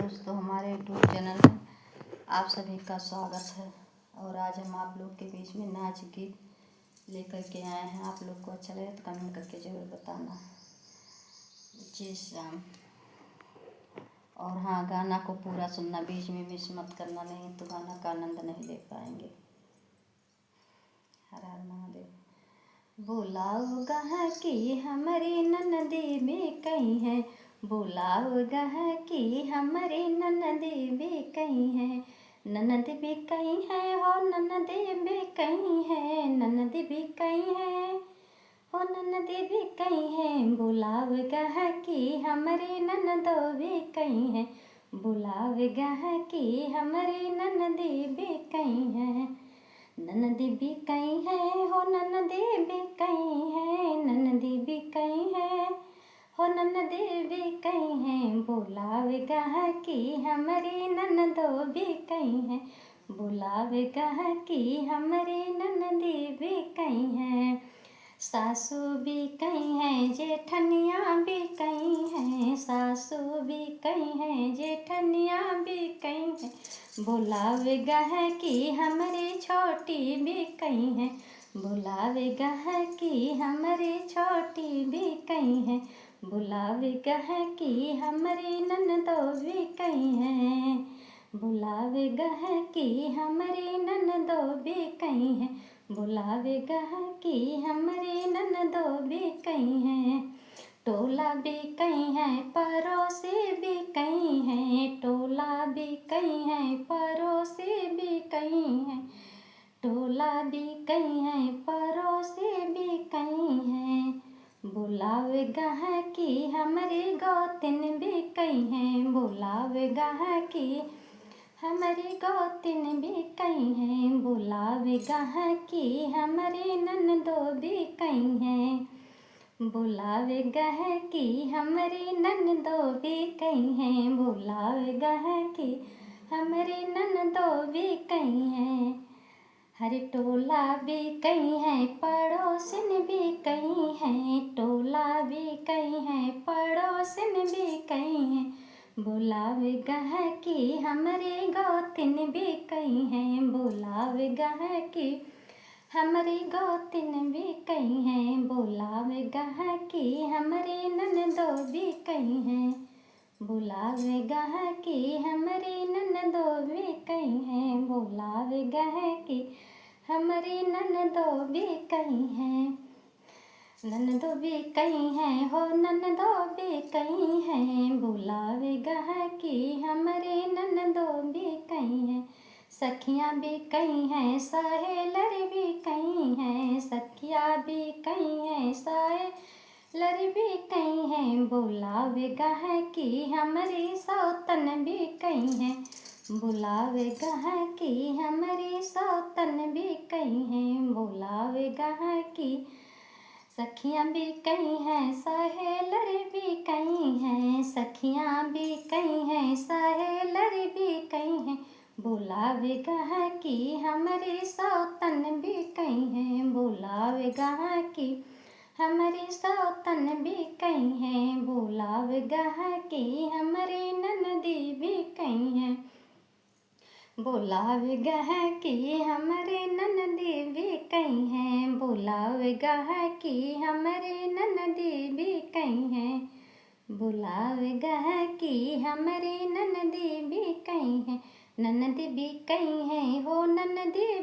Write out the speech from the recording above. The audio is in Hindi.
दोस्तों, हमारे यूट्यूब चैनल में आप सभी का स्वागत है। और आज हम आप लोग के बीच में नाच गीत लेकर के आए हैं। आप लोग को अच्छा लगे तो कमेंट करके ज़रूर बताना। जय श्री राम। और हाँ, गाना को पूरा सुनना, बीच में मिस मत करना, नहीं तो गाना का आनंद नहीं ले पाएंगे। हर हर महादेव। बुलाओ गह की हमारी ननदी में कहीं है, बुलाओ गह की हमारी ननदी भी कहीं है, ननद भी कहीं है हो, ननदी भी कहीं है, ननद भी कहीं है हो, ननदी भी कहीं है। बुलाओ गह की हमारी ननदो भी कहीं है, बुलाओ गह की हमारी ननदी भी कहीं है, ननदी भी कहीं है हो, ननदी भी कहीं है, ननदी भी कहीं है हो, ननदी भी कहीं है। बुलावे गह की हमारी ननदो भी कहीं है, बुलावे गह की हमारी ननदी भी कहीं है। सासू भी कहीं है, जेठनिया भी कहीं है, सासू भी कहीं है, जेठनिया भी कहीं है। बुलावे गह की हमारी छोटी भी कहीं है, बुलावे गह की हमारी छोटी भी कहीं है, बुलावे गह की हमारी ननदो भी कहीं है, बुलावे गह की हमारी ननदो भी कहीं है, बुलावे गह की हमारी ननदो भी कहीं है। टोला भी कहीं है, पड़ोसी भी कहीं है, टोला भी कहीं है, पड़ोसी भी कहीं है, टोला भी कहीं है, पड़ोसी भी कहीं है। बुलावे गह की हमारी गोतिन भी कहीं है, बुलावे गह की हमारी गोतिन भी कहीं है, बुलावे गह की हमारी ननदो भी कहीं है, बुलावे गह की हमारी ननदो भी कहीं है, बुलावे गह की हमारी ननदो भी कहीं है। हरे टोला भी कहीं है, पड़ोसन भी कहीं है, टोला भी कहीं है, पड़ोसन भी कहीं है। बुलावे गह की हमारी गोतिन भी कहीं है, बुलावे गह की हमारी गोतिन भी कहीं है, बुलावे गह की हमारी ननदो भी कहीं है, बुलावे गह की हमारी ननदो भी कहीं है, बुलावे गह की हमारी ननदो भी कहीं है, ननदो भी कहीं है हो, ननदो भी कहीं है। बुलावे गह की हमारी ननदो भी कहीं है, सखियाँ भी कहीं हैं, सहेलर भी कहीं हैं, सखियाँ भी कहीं हैं, सहेलर भी कहीं हैं। बुलावे गह की हमारी सौतन भी कहीं है, बुलावे गह की हमारी सौतन भी कहीं है, बुलावे गह की सखियाँ भी कहीं हैं, सहेलर भी कहीं हैं, सखियाँ भी कहीं हैं, सहेलर भी कहीं हैं। बुलावे गह की हमारी सौतन भी कहीं है, बुलावे गह की हमारी सौतन भी कहीं है, बुलावे गह की हमारी ननदी भी कहीं है, बुलावे गह की हमारी ननदी भी कहीं है, बुलावे गह की हमारी ननदी भी कहीं है, बुलावे गह की हमारी ननदी भी कहीं है, ननद भी कहीं है हो, ननदी